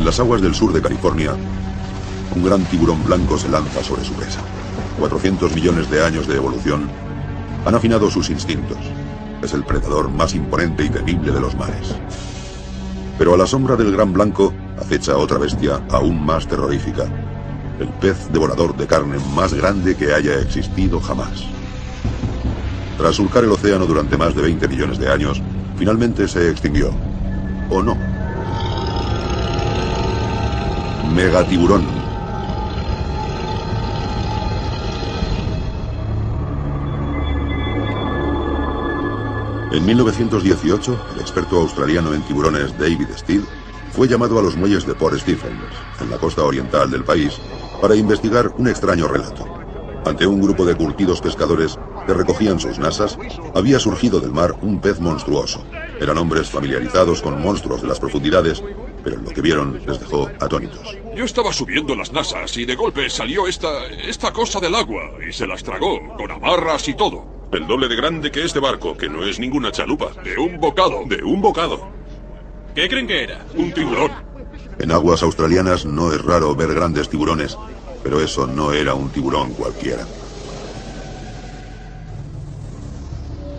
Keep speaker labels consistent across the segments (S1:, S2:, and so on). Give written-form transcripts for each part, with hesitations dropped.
S1: En las aguas del sur de California, un gran tiburón blanco se lanza sobre su presa. 400 millones de años de evolución han afinado sus instintos. Es el predador más imponente y temible de los mares. Pero a la sombra del gran blanco acecha otra bestia aún más terrorífica. El pez devorador de carne más grande que haya existido jamás. Tras surcar el océano durante más de 20 millones de años, finalmente se extinguió. ¿O no? Megatiburón. En 1918, el experto australiano en tiburones David Steele fue llamado a los muelles de Port Stephens, en la costa oriental del país, para investigar un extraño relato. Ante un grupo de curtidos pescadores que recogían sus nasas, había surgido del mar un pez monstruoso. Eran hombres familiarizados con monstruos de las profundidades, pero lo que vieron les dejó atónitos.
S2: Yo estaba subiendo las nasas y de golpe salió esta cosa del agua y se las tragó, con amarras y todo.
S3: El doble de grande que este barco, que no es ninguna chalupa.
S2: De un bocado.
S3: De un bocado.
S4: ¿Qué creen que era?
S2: Un tiburón.
S1: En aguas australianas no es raro ver grandes tiburones, pero eso no era un tiburón cualquiera.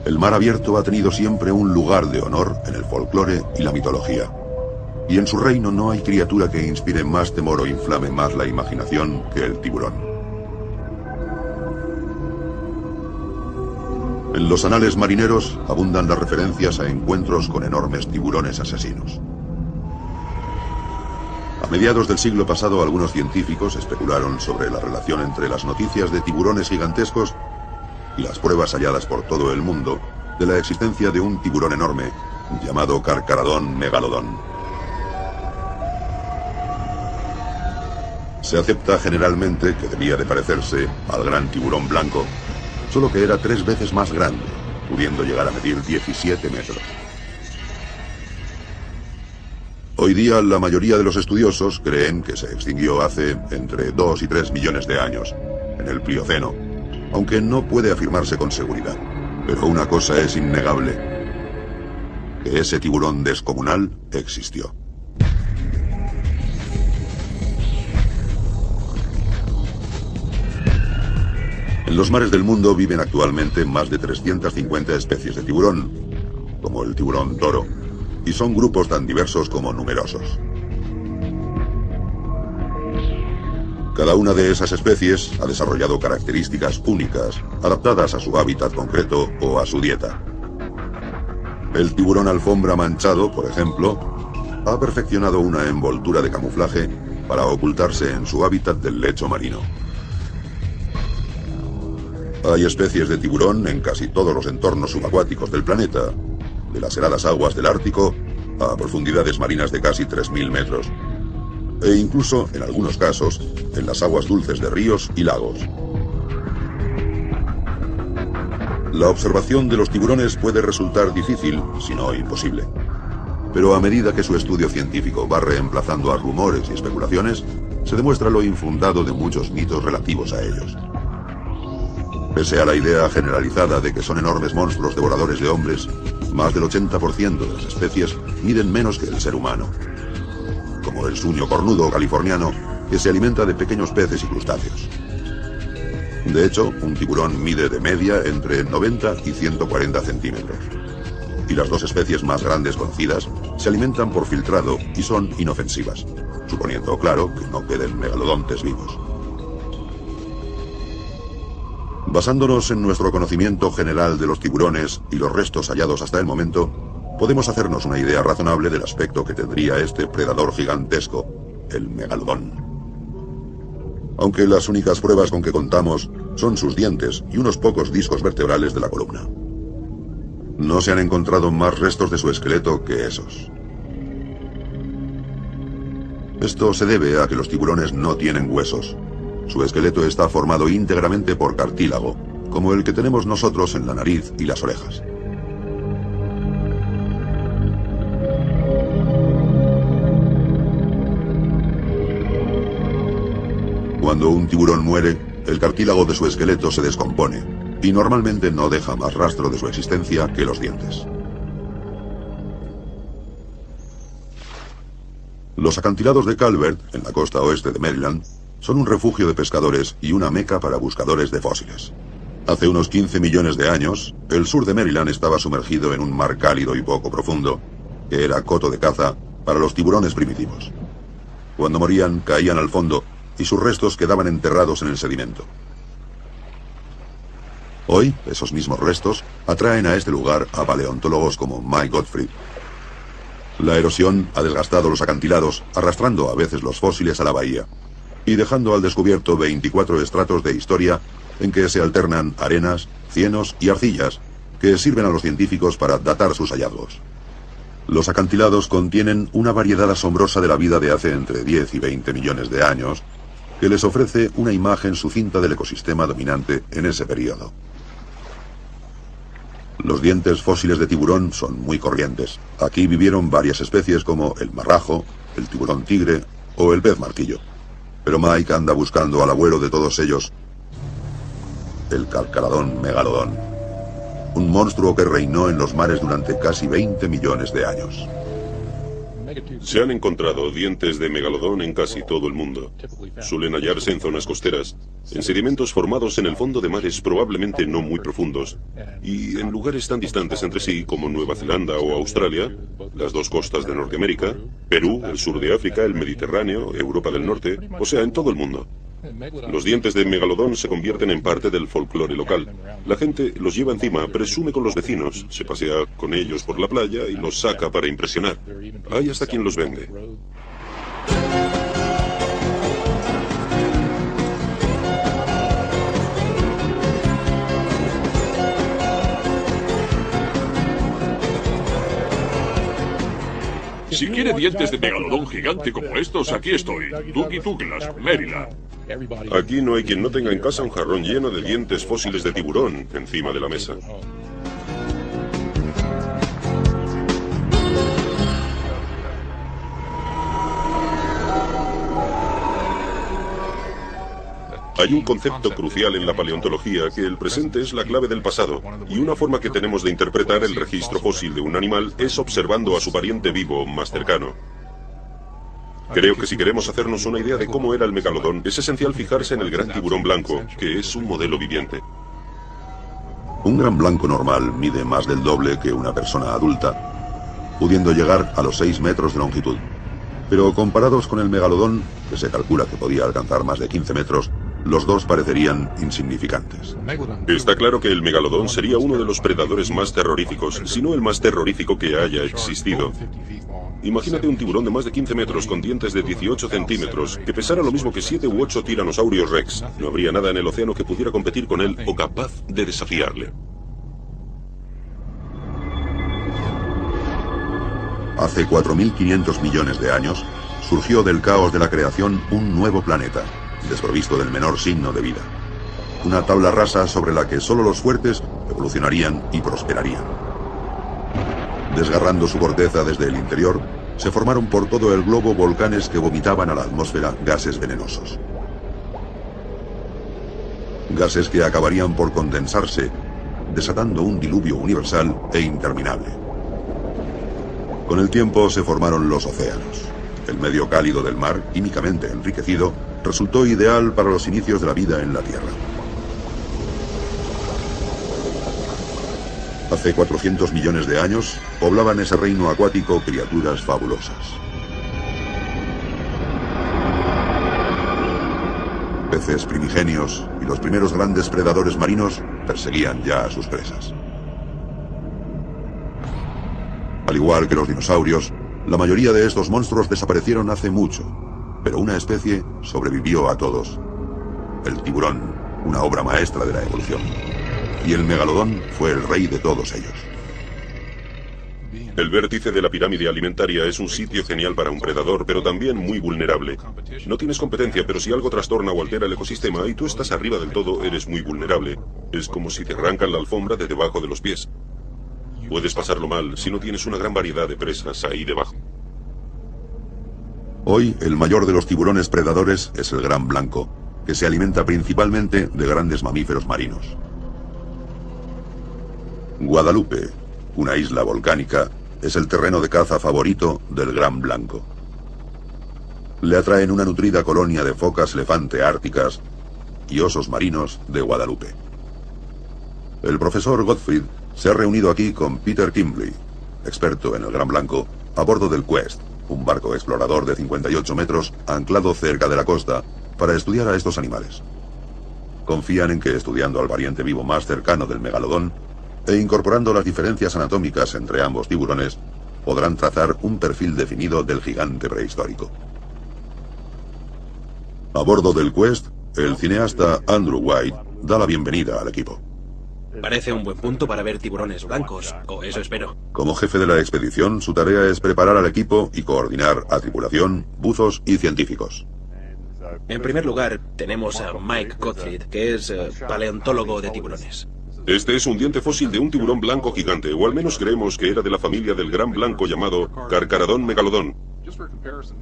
S1: El mar abierto ha tenido siempre un lugar de honor en el folclore y la mitología. Y en su reino no hay criatura que inspire más temor o inflame más la imaginación que el tiburón. En los anales marineros abundan las referencias a encuentros con enormes tiburones asesinos. A mediados del siglo pasado, algunos científicos especularon sobre la relación entre las noticias de tiburones gigantescos y las pruebas halladas por todo el mundo de la existencia de un tiburón enorme llamado Carcharodon megalodon. Se acepta generalmente que debía de parecerse al gran tiburón blanco, solo que era 3 veces más grande, pudiendo llegar a medir 17 metros. Hoy día la mayoría de los estudiosos creen que se extinguió hace entre 2 y 3 millones de años, en el Plioceno, aunque no puede afirmarse con seguridad. Pero una cosa es innegable, que ese tiburón descomunal existió. En los mares del mundo viven actualmente más de 350 especies de tiburón, como el tiburón toro, y son grupos tan diversos como numerosos. Cada una de esas especies ha desarrollado características únicas, adaptadas a su hábitat concreto o a su dieta. El tiburón alfombra manchado, por ejemplo, ha perfeccionado una envoltura de camuflaje para ocultarse en su hábitat del lecho marino. Hay especies de tiburón en casi todos los entornos subacuáticos del planeta, de las heladas aguas del Ártico a profundidades marinas de casi 3000 metros, e incluso, en algunos casos, en las aguas dulces de ríos y lagos. La observación de los tiburones puede resultar difícil, si no imposible. Pero a medida que su estudio científico va reemplazando a rumores y especulaciones, se demuestra lo infundado de muchos mitos relativos a ellos. Pese a la idea generalizada de que son enormes monstruos devoradores de hombres, más del 80% de las especies miden menos que el ser humano, como el suño cornudo californiano, que se alimenta de pequeños peces y crustáceos. De hecho, un tiburón mide de media entre 90 y 140 centímetros. Y las dos especies más grandes conocidas se alimentan por filtrado y son inofensivas, suponiendo, claro, que no queden megalodontes vivos. Basándonos en nuestro conocimiento general de los tiburones y los restos hallados hasta el momento, podemos hacernos una idea razonable del aspecto que tendría este predador gigantesco, el megalodón. Aunque las únicas pruebas con que contamos son sus dientes y unos pocos discos vertebrales de la columna. No se han encontrado más restos de su esqueleto que esos. Esto se debe a que los tiburones no tienen huesos. Su esqueleto está formado íntegramente por cartílago, como el que tenemos nosotros en la nariz y las orejas. Cuando un tiburón muere, el cartílago de su esqueleto se descompone, y normalmente no deja más rastro de su existencia que los dientes. Los acantilados de Calvert, en la costa oeste de Maryland, son un refugio de pescadores y una meca para buscadores de fósiles. Hace unos 15 millones de años, el sur de Maryland estaba sumergido en un mar cálido y poco profundo, que era coto de caza para los tiburones primitivos. Cuando morían, caían al fondo y sus restos quedaban enterrados en el sedimento. Hoy, esos mismos restos atraen a este lugar a paleontólogos como Mike Gottfried. La erosión ha desgastado los acantilados, arrastrando a veces los fósiles a la bahía, y dejando al descubierto 24 estratos de historia en que se alternan arenas, cienos y arcillas, que sirven a los científicos para datar sus hallazgos. Los acantilados contienen una variedad asombrosa de la vida de hace entre 10 y 20 millones de años, que les ofrece una imagen sucinta del ecosistema dominante en ese periodo. Los dientes fósiles de tiburón son muy corrientes. Aquí vivieron varias especies como el marrajo, el tiburón tigre o el pez martillo. Pero Mike anda buscando al abuelo de todos ellos, el Carcharodon megalodón, un monstruo que reinó en los mares durante casi 20 millones de años.
S3: Se han encontrado dientes de megalodón en casi todo el mundo. Suelen hallarse en zonas costeras, en sedimentos formados en el fondo de mares probablemente no muy profundos, y en lugares tan distantes entre sí como Nueva Zelanda o Australia, las dos costas de Norteamérica, Perú, el sur de África, el Mediterráneo, Europa del Norte, o sea, en todo el mundo. Los dientes de megalodón se convierten en parte del folclore local. La gente los lleva encima, presume con los vecinos, se pasea con ellos por la playa y los saca para impresionar. Hay hasta quien los vende.
S2: Si quiere dientes de megalodón gigante como estos, aquí estoy. Tuki Douglas, Maryland.
S3: Aquí no hay quien no tenga en casa un jarrón lleno de dientes fósiles de tiburón encima de la mesa. Hay un concepto crucial en la paleontología, que el presente es la clave del pasado, y una forma que tenemos de interpretar el registro fósil de un animal es observando a su pariente vivo más cercano. Creo que si queremos hacernos una idea de cómo era el megalodón, es esencial fijarse en el gran tiburón blanco, que es un modelo viviente.
S1: Un gran blanco normal mide más del doble que una persona adulta, pudiendo llegar a los 6 metros de longitud. Pero comparados con el megalodón, que se calcula que podía alcanzar más de 15 metros, los dos parecerían insignificantes.
S3: Está claro que el megalodón sería uno de los predadores más terroríficos, si no el más terrorífico que haya existido. Imagínate un tiburón de más de 15 metros con dientes de 18 centímetros, que pesara lo mismo que 7 u 8 tiranosaurios rex. No habría nada en el océano que pudiera competir con él o capaz de desafiarle.
S1: Hace 4.500 millones de años, surgió del caos de la creación un nuevo planeta, desprovisto del menor signo de vida. Una tabla rasa sobre la que solo los fuertes evolucionarían y prosperarían. Desgarrando su corteza desde el interior, se formaron por todo el globo volcanes que vomitaban a la atmósfera gases venenosos. Gases que acabarían por condensarse, desatando un diluvio universal e interminable. Con el tiempo se formaron los océanos. El medio cálido del mar, químicamente enriquecido, resultó ideal para los inicios de la vida en la Tierra. Hace 400 millones de años, poblaban ese reino acuático criaturas fabulosas. Peces primigenios y los primeros grandes predadores marinos perseguían ya a sus presas. Al igual que los dinosaurios, la mayoría de estos monstruos desaparecieron hace mucho, pero una especie sobrevivió a todos. El tiburón, una obra maestra de la evolución. Y el megalodón fue el rey de todos ellos.
S3: El vértice de la pirámide alimentaria es un sitio genial para un predador, pero también muy vulnerable. No tienes competencia, pero si algo trastorna o altera el ecosistema y tú estás arriba del todo, eres muy vulnerable. Es como si te arrancan la alfombra de debajo de los pies. Puedes pasarlo mal si no tienes una gran variedad de presas ahí debajo.
S1: Hoy, el mayor de los tiburones predadores es el gran blanco, que se alimenta principalmente de grandes mamíferos marinos. Guadalupe, una isla volcánica, es el terreno de caza favorito del gran blanco. le atraen una nutrida colonia de focas elefante árticas y osos marinos de Guadalupe. El profesor Gottfried se ha reunido aquí con Peter Kimbley, experto en el Gran Blanco, a bordo del Quest, un barco explorador de 58 metros anclado cerca de la costa para estudiar a estos animales. Confían en que estudiando al variante vivo más cercano del megalodón e incorporando las diferencias anatómicas entre ambos tiburones, podrán trazar un perfil definido del gigante prehistórico. A bordo del Quest, el cineasta Andrew White da la bienvenida al equipo.
S4: Parece un buen punto para ver tiburones blancos, o eso espero.
S1: Como jefe de la expedición, su tarea es preparar al equipo y coordinar a tripulación, buzos y científicos.
S4: En primer lugar, tenemos a Mike Gottfried, que es paleontólogo de tiburones.
S3: Este es un diente fósil de un tiburón blanco gigante, o al menos creemos que era de la familia del gran blanco llamado Carcharodon megalodon.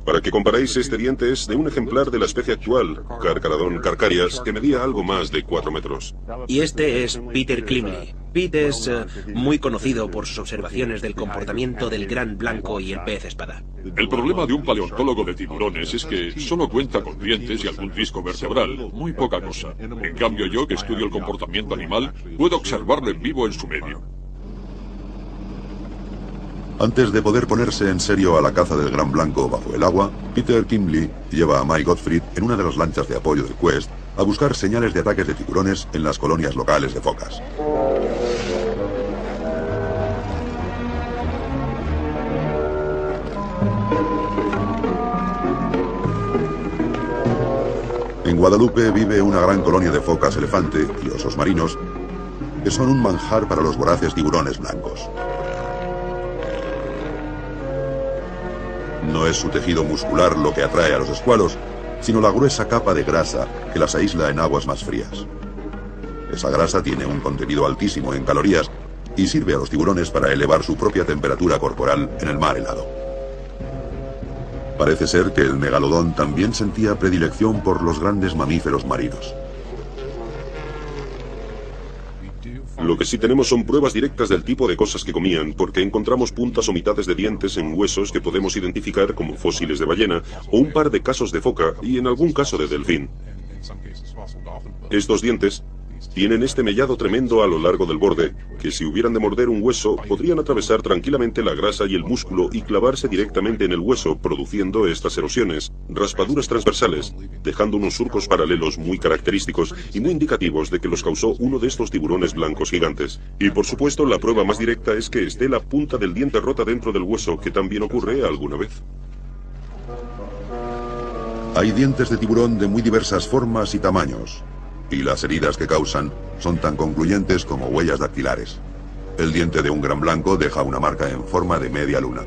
S3: Para que comparéis, este diente es de un ejemplar de la especie actual, Carcharodon carcharias, que medía algo más de 4 metros.
S4: Y este es Peter Kimbley. Pete es muy conocido por sus observaciones del comportamiento del gran blanco y el pez espada.
S2: El problema de un paleontólogo de tiburones es que solo cuenta con dientes y algún disco vertebral, muy poca cosa. En cambio, yo, que estudio el comportamiento animal, puedo observarlo en vivo en su medio.
S1: Antes de poder ponerse en serio a la caza del gran blanco bajo el agua, Peter Kimbley lleva a Mike Gottfried en una de las lanchas de apoyo del Quest a buscar señales de ataques de tiburones en las colonias locales de focas. En Guadalupe vive una gran colonia de focas elefante y osos marinos que son un manjar para los voraces tiburones blancos. No es su tejido muscular lo que atrae a los escualos, sino la gruesa capa de grasa que las aísla en aguas más frías. Esa grasa tiene un contenido altísimo en calorías y sirve a los tiburones para elevar su propia temperatura corporal en el mar helado. Parece ser que el megalodón también sentía predilección por los grandes mamíferos marinos.
S3: Lo que sí tenemos son pruebas directas del tipo de cosas que comían, porque encontramos puntas o mitades de dientes en huesos que podemos identificar como fósiles de ballena, o un par de casos de foca y en algún caso de delfín. Estos dientes tienen este mellado tremendo a lo largo del borde, que si hubieran de morder un hueso, podrían atravesar tranquilamente la grasa y el músculo y clavarse directamente en el hueso, produciendo estas erosiones, raspaduras transversales, dejando unos surcos paralelos muy característicos y muy indicativos de que los causó uno de estos tiburones blancos gigantes. Y por supuesto, la prueba más directa es que esté la punta del diente rota dentro del hueso, que también ocurre alguna vez.
S1: Hay dientes de tiburón de muy diversas formas y tamaños, y las heridas que causan son tan concluyentes como huellas dactilares. El diente de un gran blanco deja una marca en forma de media luna,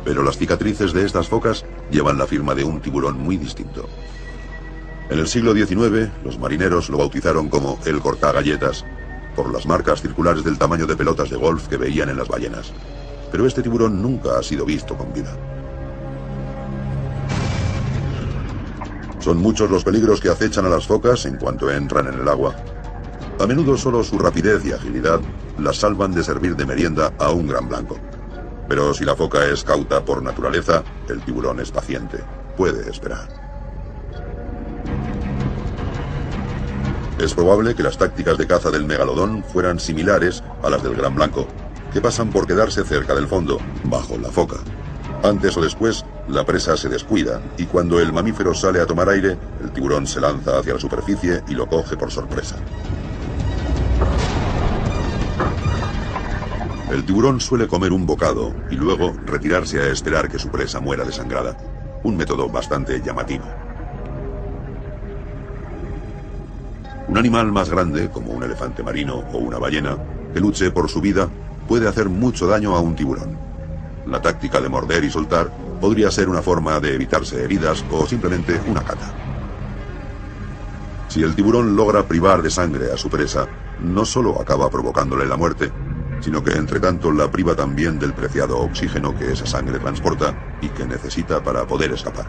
S1: pero las cicatrices de estas focas llevan la firma de un tiburón muy distinto. En el siglo XIX, los marineros lo bautizaron como el cortagalletas, por las marcas circulares del tamaño de pelotas de golf que veían en las ballenas. Pero este tiburón nunca ha sido visto con vida. Son muchos los peligros que acechan a las focas en cuanto entran en el agua. A menudo solo su rapidez y agilidad las salvan de servir de merienda a un gran blanco. Pero si la foca es cauta por naturaleza, el tiburón es paciente, puede esperar. Es probable que las tácticas de caza del megalodón fueran similares a las del gran blanco, que pasan por quedarse cerca del fondo, bajo la foca. Antes o después, la presa se descuida y cuando el mamífero sale a tomar aire, el tiburón se lanza hacia la superficie y lo coge por sorpresa. El tiburón suele comer un bocado y luego retirarse a esperar que su presa muera desangrada, un método bastante llamativo. Un animal más grande, como un elefante marino o una ballena, que luche por su vida, puede hacer mucho daño a un tiburón. La táctica de morder y soltar podría ser una forma de evitarse heridas o simplemente una cata. Si el tiburón logra privar de sangre a su presa, no solo acaba provocándole la muerte, sino que entre tanto la priva también del preciado oxígeno que esa sangre transporta y que necesita para poder escapar.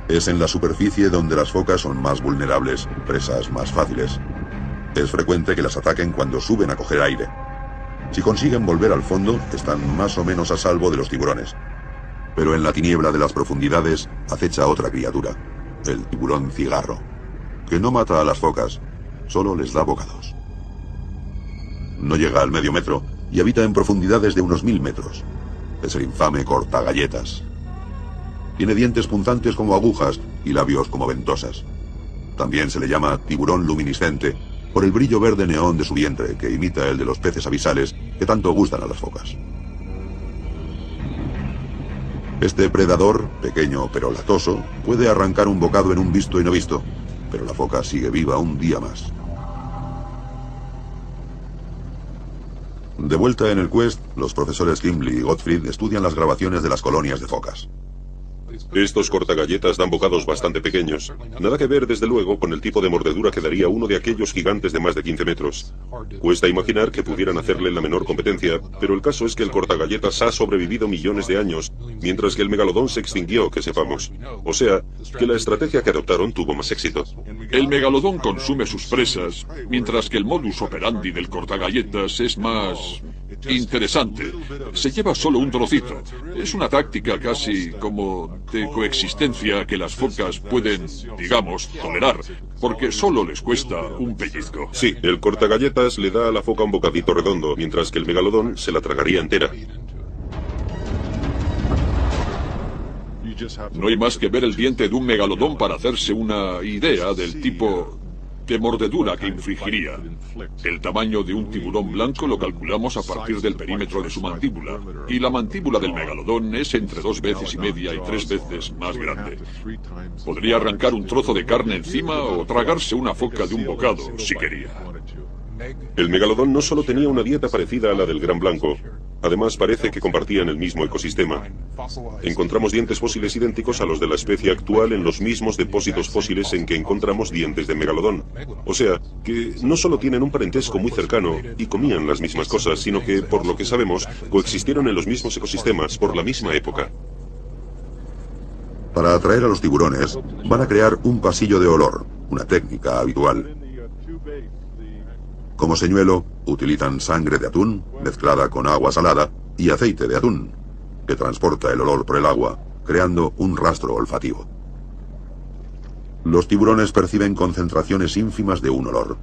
S1: Es en la superficie donde las focas son más vulnerables, presas más fáciles. Es frecuente que las ataquen cuando suben a coger aire. Si consiguen volver al fondo, están más o menos a salvo de los tiburones. Pero en la tiniebla de las profundidades acecha otra criatura, el tiburón cigarro, que no mata a las focas, solo les da bocados. No llega al medio metro y habita en profundidades de unos 1000 metros. Es el infame cortagalletas. Tiene dientes punzantes como agujas y labios como ventosas. También se le llama tiburón luminiscente por el brillo verde neón de su vientre, que imita el de los peces abisales que tanto gustan a las focas. Este predador, pequeño pero latoso, puede arrancar un bocado en un visto y no visto, pero la foca sigue viva un día más. De vuelta en el Quest, los profesores Gimli y Gottfried estudian las grabaciones de las colonias de focas.
S3: Estos cortagalletas dan bocados bastante pequeños. Nada que ver, desde luego, con el tipo de mordedura que daría uno de aquellos gigantes de más de 15 metros. Cuesta imaginar que pudieran hacerle la menor competencia, pero el caso es que el cortagalletas ha sobrevivido millones de años, mientras que el megalodón se extinguió, que sepamos. O sea, que la estrategia que adoptaron tuvo más éxito.
S2: El megalodón consume sus presas, mientras que el modus operandi del cortagalletas es más interesante. Se lleva solo un trocito. Es una táctica casi como de coexistencia que las focas pueden, digamos, tolerar, porque solo les cuesta un pellizco.
S3: Sí, el cortagalletas le da a la foca un bocadito redondo, mientras que el megalodón se la tragaría entera.
S2: No hay más que ver el diente de un megalodón para hacerse una idea del tipo de mordedura que infligiría. El tamaño de un tiburón blanco lo calculamos a partir del perímetro de su mandíbula, y la mandíbula del megalodón es entre 2,5 veces y 3 veces más grande. Podría arrancar un trozo de carne encima o tragarse una foca de un bocado, si quería.
S3: El megalodón no solo tenía una dieta parecida a la del gran blanco, además parece que compartían el mismo ecosistema. Encontramos dientes fósiles idénticos a los de la especie actual en los mismos depósitos fósiles en que encontramos dientes de megalodón. O sea, que no solo tienen un parentesco muy cercano y comían las mismas cosas, sino que, por lo que sabemos, coexistieron en los mismos ecosistemas por la misma época.
S1: Para atraer a los tiburones, van a crear un pasillo de olor, una técnica habitual. Como señuelo, utilizan sangre de atún, mezclada con agua salada, y aceite de atún, que transporta el olor por el agua, creando un rastro olfativo. Los tiburones perciben concentraciones ínfimas de un olor.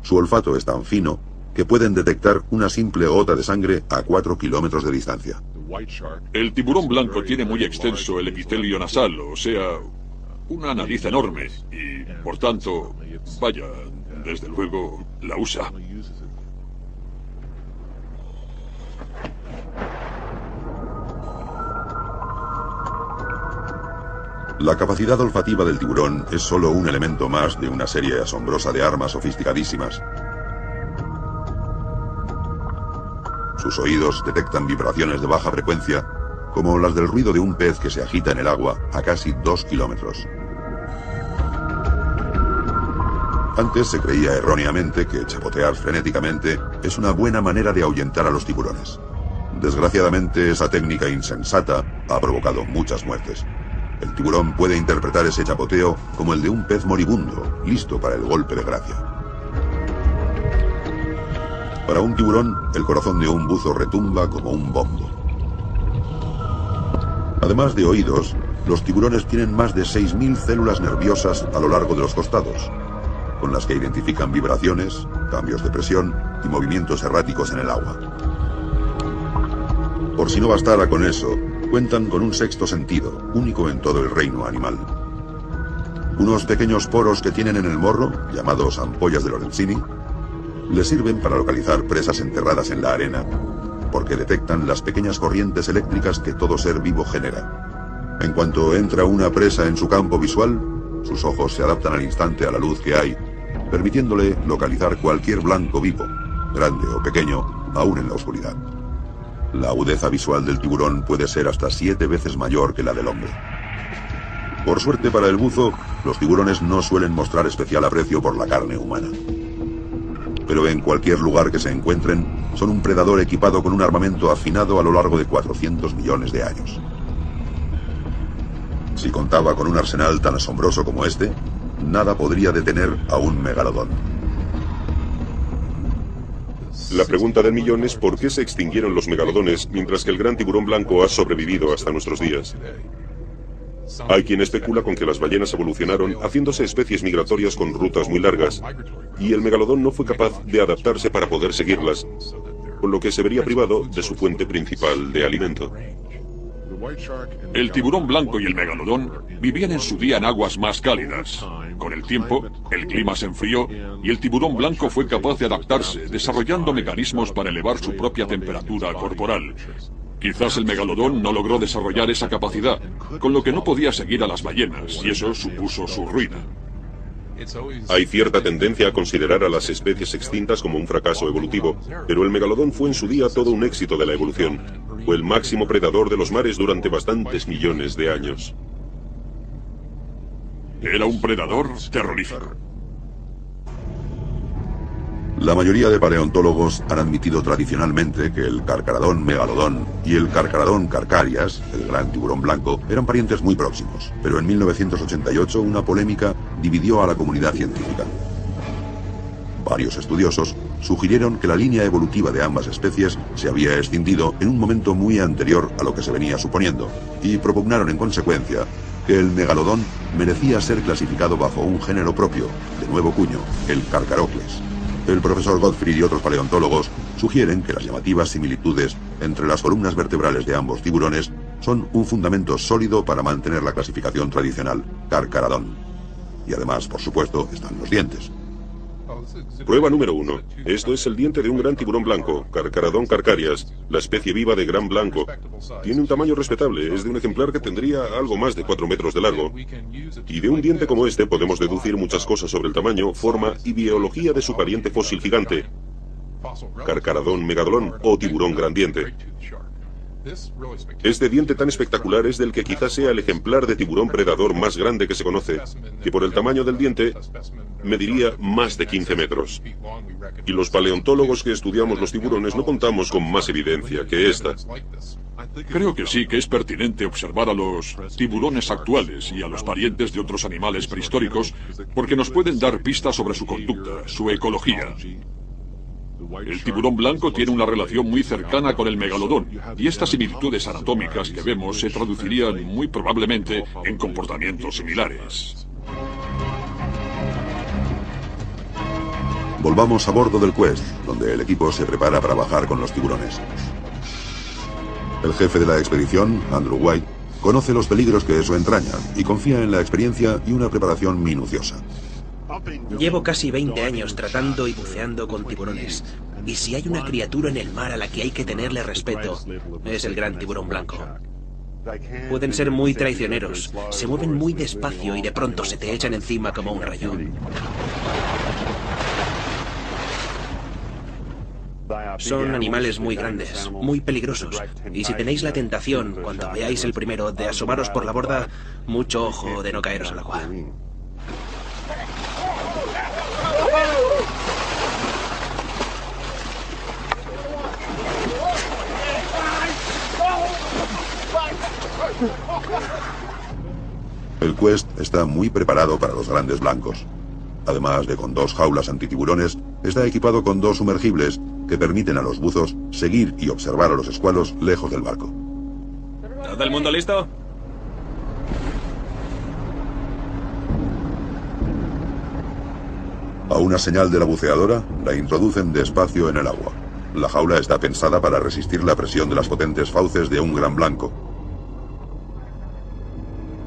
S1: Su olfato es tan fino que pueden detectar una simple gota de sangre a 4 kilómetros de distancia.
S2: El tiburón blanco tiene muy extenso el epitelio nasal, o sea, una nariz enorme, y, por tanto, vaya, desde luego, la usa.
S1: La capacidad olfativa del tiburón es solo un elemento más de una serie asombrosa de armas sofisticadísimas. Sus oídos detectan vibraciones de baja frecuencia, como las del ruido de un pez que se agita en el agua a casi 2 kilómetros. Antes se creía erróneamente que chapotear frenéticamente es una buena manera de ahuyentar a los tiburones. Desgraciadamente, esa técnica insensata ha provocado muchas muertes. El tiburón puede interpretar ese chapoteo como el de un pez moribundo, listo para el golpe de gracia. Para un tiburón, el corazón de un buzo retumba como un bombo. Además de oídos, los tiburones tienen más de 6.000 células nerviosas a lo largo de los costados, con las que identifican vibraciones, cambios de presión y movimientos erráticos en el agua. Por si no bastara con eso, cuentan con un sexto sentido, único en todo el reino animal. Unos pequeños poros que tienen en el morro, llamados ampollas de Lorenzini, les sirven para localizar presas enterradas en la arena, porque detectan las pequeñas corrientes eléctricas que todo ser vivo genera. En cuanto entra una presa en su campo visual, sus ojos se adaptan al instante a la luz que hay, permitiéndole localizar cualquier blanco vivo, grande o pequeño, aún en la oscuridad. La agudeza visual del tiburón puede ser hasta 7 veces mayor que la del hombre. Por suerte para el buzo, los tiburones no suelen mostrar especial aprecio por la carne humana. Pero en cualquier lugar que se encuentren, son un predador equipado con un armamento afinado a lo largo de 400 millones de años. Si contaba con un arsenal tan asombroso como este, nada podría detener a un megalodón.
S3: La pregunta del millón es ¿por qué se extinguieron los megalodones mientras que el gran tiburón blanco ha sobrevivido hasta nuestros días? Hay quien especula con que las ballenas evolucionaron haciéndose especies migratorias con rutas muy largas, y el megalodón no fue capaz de adaptarse para poder seguirlas, con lo que se vería privado de su fuente principal de alimento.
S2: El tiburón blanco y el megalodón vivían en su día en aguas más cálidas. Con el tiempo, el clima se enfrió y el tiburón blanco fue capaz de adaptarse, desarrollando mecanismos para elevar su propia temperatura corporal. Quizás el megalodón no logró desarrollar esa capacidad, con lo que no podía seguir a las ballenas, y eso supuso su ruina.
S3: Hay cierta tendencia a considerar a las especies extintas como un fracaso evolutivo, pero el megalodón fue en su día todo un éxito de la evolución. Fue el máximo predador de los mares durante bastantes millones de años.
S2: Era un predador terrorífico.
S1: La mayoría de paleontólogos han admitido tradicionalmente que el carcaradón megalodón y el carcaradón carcarias, el gran tiburón blanco, eran parientes muy próximos, pero en 1988 una polémica dividió a la comunidad científica. Varios estudiosos sugirieron que la línea evolutiva de ambas especies se había escindido en un momento muy anterior a lo que se venía suponiendo, y propugnaron en consecuencia que el megalodón merecía ser clasificado bajo un género propio, de nuevo cuño, el Carcharodontes. El profesor Gottfried y otros paleontólogos sugieren que las llamativas similitudes entre las columnas vertebrales de ambos tiburones son un fundamento sólido para mantener la clasificación tradicional, Carcharodon. Y además, por supuesto, están los dientes.
S3: Prueba número 1. Esto es el diente de un gran tiburón blanco, Carcharodon carcarias, la especie viva de gran blanco. Tiene un tamaño respetable, es de un ejemplar que tendría algo más de 4 metros de largo. Y de un diente como este podemos deducir muchas cosas sobre el tamaño, forma y biología de su pariente fósil gigante, Carcharodon megalodon o tiburón grandiente. Este diente tan espectacular es del que quizás sea el ejemplar de tiburón predador más grande que se conoce, que por el tamaño del diente mediría más de 15 metros. Y los paleontólogos que estudiamos los tiburones no contamos con más evidencia que esta.
S2: Creo que sí que es pertinente observar a los tiburones actuales y a los parientes de otros animales prehistóricos porque nos pueden dar pistas sobre su conducta, su ecología. El tiburón blanco tiene una relación muy cercana con el megalodón, y estas similitudes anatómicas que vemos se traducirían muy probablemente en comportamientos similares.
S1: Volvamos a bordo del Quest, donde el equipo se prepara para bajar con los tiburones. El jefe de la expedición, Andrew White, conoce los peligros que eso entraña y confía en la experiencia y una preparación minuciosa.
S4: Llevo casi 20 años tratando y buceando con tiburones. Y si hay una criatura en el mar a la que hay que tenerle respeto, es el gran tiburón blanco. Pueden ser muy traicioneros, se mueven muy despacio y de pronto se te echan encima como un rayo. Son animales muy grandes, muy peligrosos. Y si tenéis la tentación, cuando veáis el primero, de asomaros por la borda, mucho ojo de no caeros al agua.
S1: El Quest está muy preparado para los grandes blancos. Además de con 2 jaulas antitiburones, está equipado con 2 sumergibles que permiten a los buzos seguir y observar a los escualos lejos del barco.
S4: ¿Todo el mundo listo?
S1: A una señal de la buceadora, la introducen despacio en el agua. La jaula está pensada para resistir la presión de las potentes fauces de un gran blanco.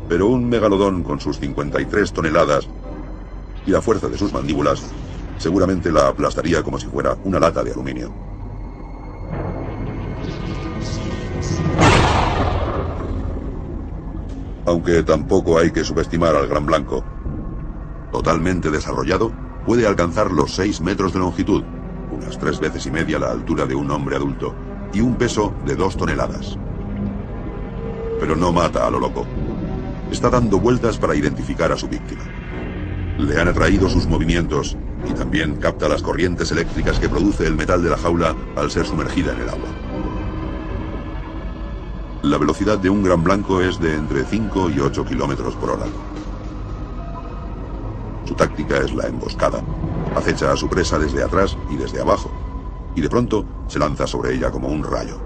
S1: Pero un megalodón con sus 53 toneladas y la fuerza de sus mandíbulas seguramente la aplastaría como si fuera una lata de aluminio. Aunque tampoco hay que subestimar al gran blanco. Totalmente desarrollado, puede alcanzar los 6 metros de longitud, unas 3 veces y media la altura de un hombre adulto, y un peso de 2 toneladas. Pero no mata a lo loco. Está dando vueltas para identificar a su víctima. Le han atraído sus movimientos y también capta las corrientes eléctricas que produce el metal de la jaula al ser sumergida en el agua. La velocidad de un gran blanco es de entre 5 y 8 kilómetros por hora. Su táctica es la emboscada. Acecha a su presa desde atrás y desde abajo. y de pronto se lanza sobre ella como un rayo.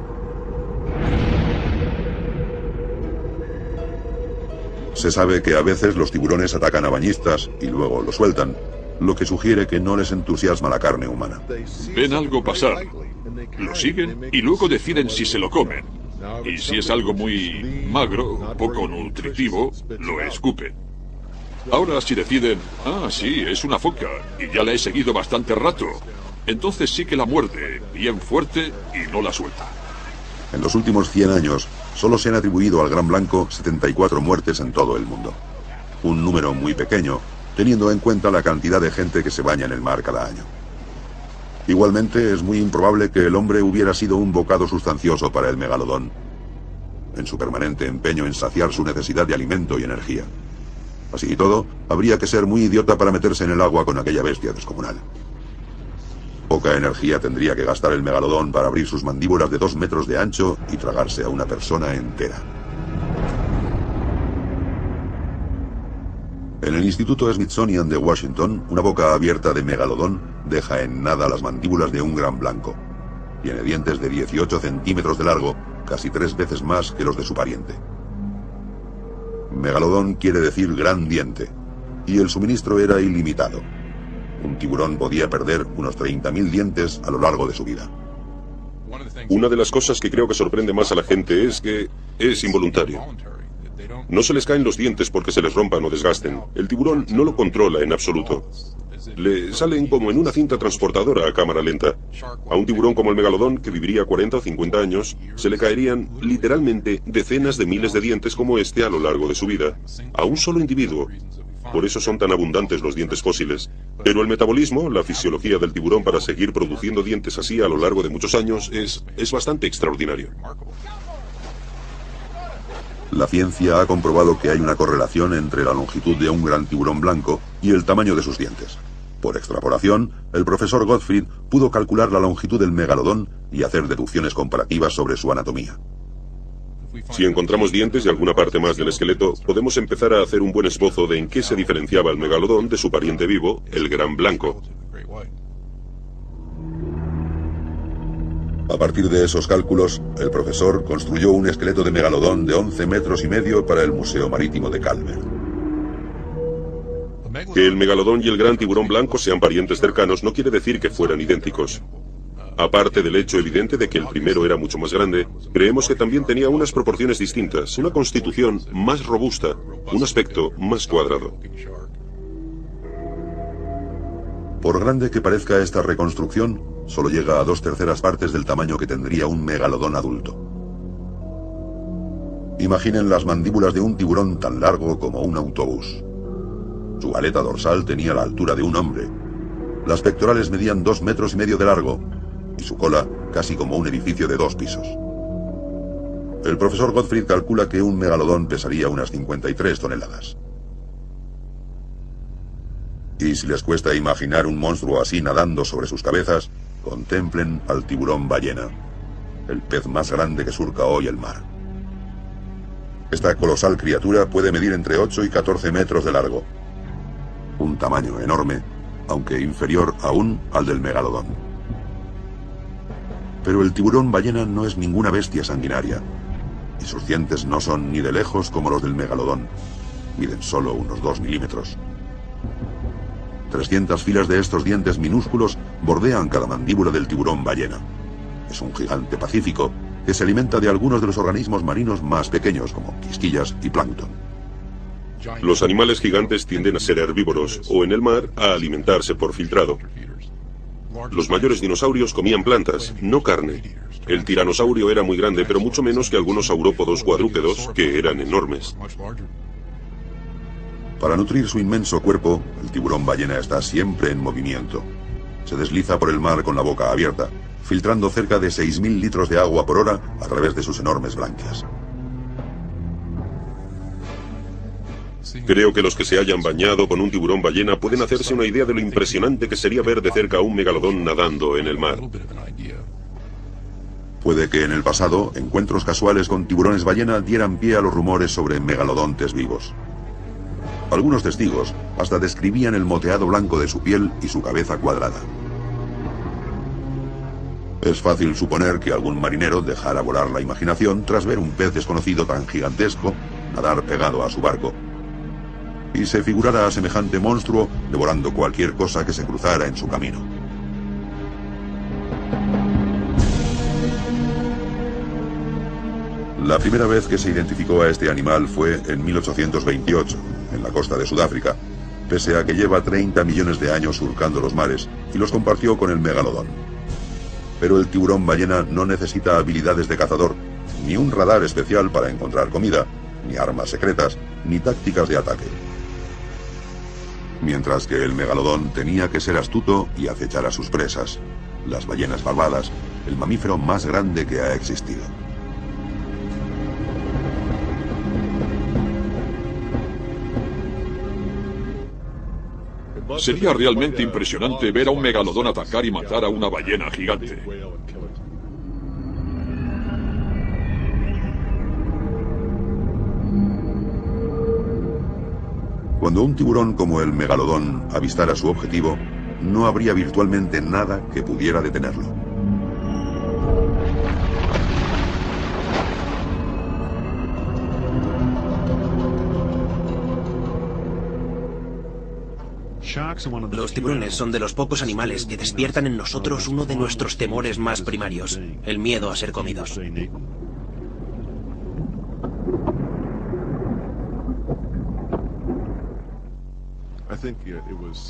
S1: Se sabe que a veces los tiburones atacan a bañistas y luego los sueltan, lo que sugiere que no les entusiasma la carne humana.
S2: Ven algo pasar, lo siguen y luego deciden si se lo comen. Y si es algo muy magro, poco nutritivo, lo escupen. Ahora si deciden, sí, es una foca y ya la he seguido bastante rato, entonces sí que la muerde bien fuerte y no la suelta.
S1: En los últimos 100 años, solo se han atribuido al gran blanco 74 muertes en todo el mundo. Un número muy pequeño, teniendo en cuenta la cantidad de gente que se baña en el mar cada año. Igualmente, es muy improbable que el hombre hubiera sido un bocado sustancioso para el megalodón, en su permanente empeño en saciar su necesidad de alimento y energía. Así y todo, habría que ser muy idiota para meterse en el agua con aquella bestia descomunal. Poca energía tendría que gastar el megalodón para abrir sus mandíbulas de 2 metros de ancho y tragarse a una persona entera. En el Instituto Smithsonian de Washington, una boca abierta de megalodón deja en nada las mandíbulas de un gran blanco. Tiene dientes de 18 centímetros de largo, casi 3 veces más que los de su pariente. Megalodón quiere decir gran diente, y el suministro era ilimitado. Un tiburón podía perder unos 30.000 dientes a lo largo de su vida.
S3: Una de las cosas que creo que sorprende más a la gente es que es involuntario. No se les caen los dientes porque se les rompan o desgasten. El tiburón no lo controla en absoluto. Le salen como en una cinta transportadora a cámara lenta. A un tiburón como el megalodón, que viviría 40 o 50 años, se le caerían literalmente decenas de miles de dientes como este a lo largo de su vida. A un solo individuo. Por eso son tan abundantes los dientes fósiles. Pero el metabolismo, la fisiología del tiburón para seguir produciendo dientes así a lo largo de muchos años, es bastante extraordinario.
S1: La ciencia ha comprobado que hay una correlación entre la longitud de un gran tiburón blanco y el tamaño de sus dientes. Por extrapolación, el profesor Gottfried pudo calcular la longitud del megalodón y hacer deducciones comparativas sobre su anatomía.
S3: Si encontramos dientes y alguna parte más del esqueleto, podemos empezar a hacer un buen esbozo de en qué se diferenciaba el megalodón de su pariente vivo, el gran blanco.
S1: A partir de esos cálculos, el profesor construyó un esqueleto de megalodón de 11 metros y medio para el Museo Marítimo de Calver.
S3: Que el megalodón y el gran tiburón blanco sean parientes cercanos no quiere decir que fueran idénticos. Aparte del hecho evidente de que el primero era mucho más grande, creemos que también tenía unas proporciones distintas, una constitución más robusta, un aspecto más cuadrado.
S1: Por grande que parezca esta reconstrucción, solo llega a 2/3 partes del tamaño que tendría un megalodón adulto. Imaginen las mandíbulas de un tiburón tan largo como un autobús. Su aleta dorsal tenía la altura de un hombre. Las pectorales medían 2 metros y medio de largo, y su cola casi como un edificio de 2 pisos. El profesor Gottfried calcula que un megalodón pesaría unas 53 toneladas. Y si les cuesta imaginar un monstruo así nadando sobre sus cabezas, contemplen al tiburón ballena, el pez más grande que surca hoy el mar. Esta colosal criatura puede medir entre 8 y 14 metros de largo. Un tamaño enorme, aunque inferior aún al del megalodón. Pero el tiburón ballena no es ninguna bestia sanguinaria, y sus dientes no son ni de lejos como los del megalodón. Miden solo unos 2 milímetros. 300 filas de estos dientes minúsculos bordean cada mandíbula del tiburón ballena. Es un gigante pacífico que se alimenta de algunos de los organismos marinos más pequeños, como quisquillas y plancton.
S3: Los animales gigantes tienden a ser herbívoros, o en el mar, a alimentarse por filtrado. Los mayores dinosaurios comían plantas, no carne. El tiranosaurio era muy grande, pero mucho menos que algunos saurópodos cuadrúpedos, que eran enormes.
S1: Para nutrir su inmenso cuerpo, el tiburón ballena está siempre en movimiento. Se desliza por el mar con la boca abierta, filtrando cerca de 6.000 litros de agua por hora a través de sus enormes branquias.
S3: Creo que los que se hayan bañado con un tiburón ballena pueden hacerse una idea de lo impresionante que sería ver de cerca a un megalodón nadando en el mar.
S1: Puede que en el pasado, encuentros casuales con tiburones ballena dieran pie a los rumores sobre megalodontes vivos. Algunos testigos hasta describían el moteado blanco de su piel y su cabeza cuadrada. Es fácil suponer que algún marinero dejara volar la imaginación tras ver un pez desconocido tan gigantesco nadar pegado a su barco, y se figurara a semejante monstruo devorando cualquier cosa que se cruzara en su camino. La primera vez que se identificó a este animal fue en 1828, en la costa de Sudáfrica, pese a que lleva 30 millones de años surcando los mares, y los compartió con el megalodón. Pero el tiburón ballena no necesita habilidades de cazador, ni un radar especial para encontrar comida, ni armas secretas, ni tácticas de ataque. Mientras que el megalodón tenía que ser astuto y acechar a sus presas, las ballenas barbadas, el mamífero más grande que ha existido.
S2: Sería realmente impresionante ver a un megalodón atacar y matar a una ballena gigante.
S1: Cuando un tiburón como el megalodón avistara su objetivo, no habría virtualmente nada que pudiera detenerlo.
S4: Los tiburones son de los pocos animales que despiertan en nosotros uno de nuestros temores más primarios, el miedo a ser comidos.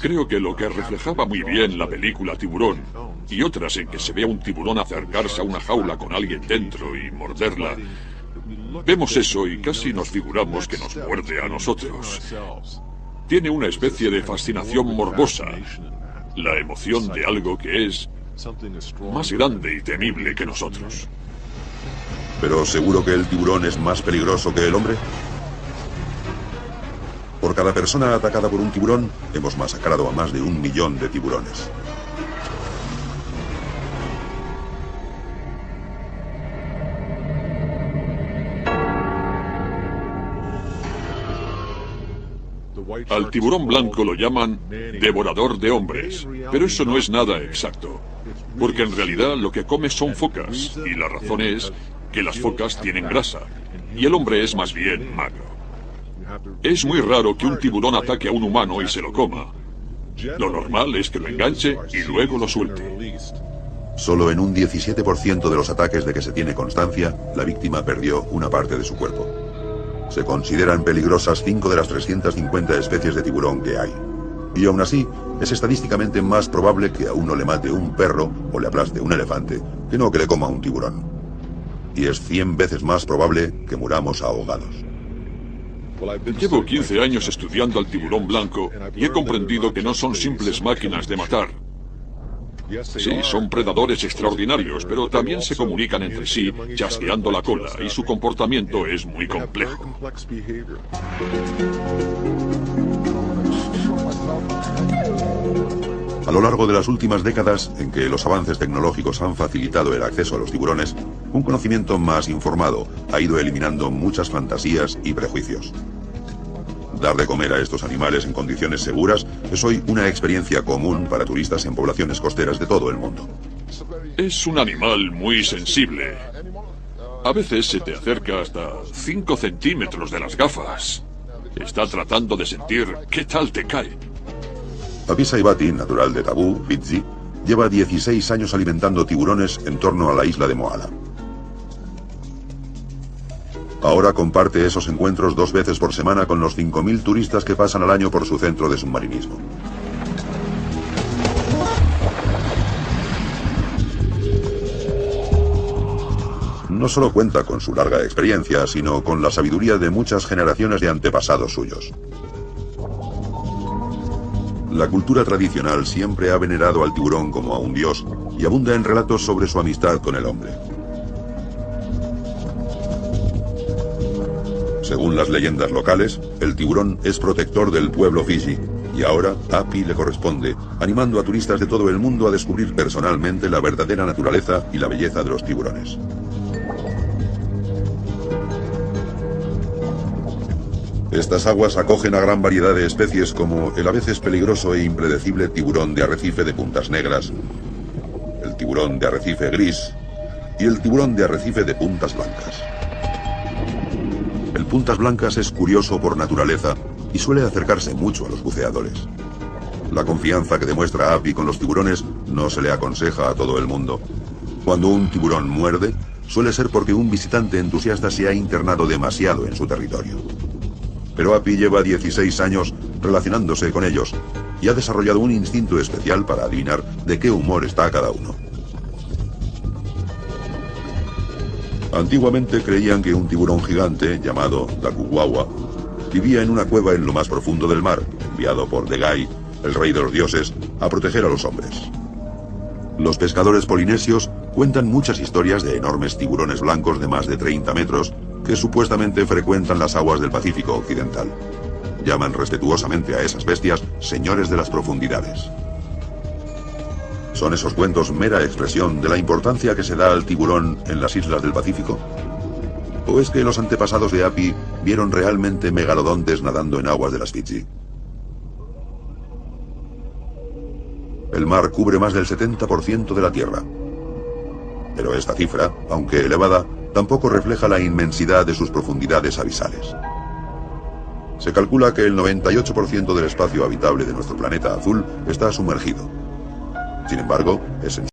S2: Creo que lo que reflejaba muy bien la película Tiburón, y otras en que se ve a un tiburón acercarse a una jaula con alguien dentro y morderla, vemos eso y casi nos figuramos que nos muerde a nosotros. Tiene una especie de fascinación morbosa, la emoción de algo que es más grande y temible que nosotros.
S1: ¿Pero seguro que el tiburón es más peligroso que el hombre? Por cada persona atacada por un tiburón, hemos masacrado a más de 1 millón de tiburones.
S2: Al tiburón blanco lo llaman devorador de hombres, pero eso no es nada exacto, porque en realidad lo que come son focas, y la razón es que las focas tienen grasa, y el hombre es más bien magro. Es muy raro que un tiburón ataque a un humano y se lo coma. Lo normal es que lo enganche y luego lo suelte.
S1: Solo en un 17% de los ataques de que se tiene constancia, la víctima perdió una parte de su cuerpo. Se consideran peligrosas 5 de las 350 especies de tiburón que hay. Y aún así, es estadísticamente más probable que a uno le mate un perro o le aplaste un elefante, que no que le coma un tiburón. Y es 100 veces más probable que muramos ahogados.
S2: Llevo 15 años estudiando al tiburón blanco y he comprendido que no son simples máquinas de matar. Sí, son predadores extraordinarios, pero también se comunican entre sí chasqueando la cola y su comportamiento es muy complejo.
S1: A lo largo de las últimas décadas, en que los avances tecnológicos han facilitado el acceso a los tiburones, un conocimiento más informado ha ido eliminando muchas fantasías y prejuicios. Dar de comer a estos animales en condiciones seguras es hoy una experiencia común para turistas en poblaciones costeras de todo el mundo.
S2: Es un animal muy sensible. A veces se te acerca hasta 5 centímetros de las gafas. Está tratando de sentir qué tal te cae.
S1: Abisa Ibati, natural de Tabú, Fiji, lleva 16 años alimentando tiburones en torno a la isla de Moala. Ahora comparte esos encuentros 2 veces por semana con los 5.000 turistas que pasan al año por su centro de submarinismo. No solo cuenta con su larga experiencia, sino con la sabiduría de muchas generaciones de antepasados suyos. La cultura tradicional siempre ha venerado al tiburón como a un dios y abunda en relatos sobre su amistad con el hombre. Según las leyendas locales, el tiburón es protector del pueblo Fiji, y ahora Api le corresponde, animando a turistas de todo el mundo a descubrir personalmente la verdadera naturaleza y la belleza de los tiburones. Estas aguas acogen a gran variedad de especies como el a veces peligroso e impredecible tiburón de arrecife de puntas negras, el tiburón de arrecife gris y el tiburón de arrecife de puntas blancas. El puntas blancas es curioso por naturaleza y suele acercarse mucho a los buceadores. La confianza que demuestra Api con los tiburones no se le aconseja a todo el mundo. Cuando un tiburón muerde, suele ser porque un visitante entusiasta se ha internado demasiado en su territorio. Pero Api lleva 16 años relacionándose con ellos y ha desarrollado un instinto especial para adivinar de qué humor está cada uno. Antiguamente creían que un tiburón gigante, llamado Dakuwawa, vivía en una cueva en lo más profundo del mar, enviado por Degai, el rey de los dioses, a proteger a los hombres. Los pescadores polinesios cuentan muchas historias de enormes tiburones blancos de más de 30 metros que supuestamente frecuentan las aguas del Pacífico Occidental. Llaman respetuosamente a esas bestias señores de las profundidades. ¿Son esos cuentos mera expresión de la importancia que se da al tiburón en las islas del Pacífico? ¿O es que los antepasados de Api vieron realmente megalodontes nadando en aguas de las Fiji? El mar cubre más del 70% de la Tierra. Pero esta cifra, aunque elevada, tampoco refleja la inmensidad de sus profundidades abisales. Se calcula que el 98% del espacio habitable de nuestro planeta azul está sumergido. Sin embargo, es sencillo.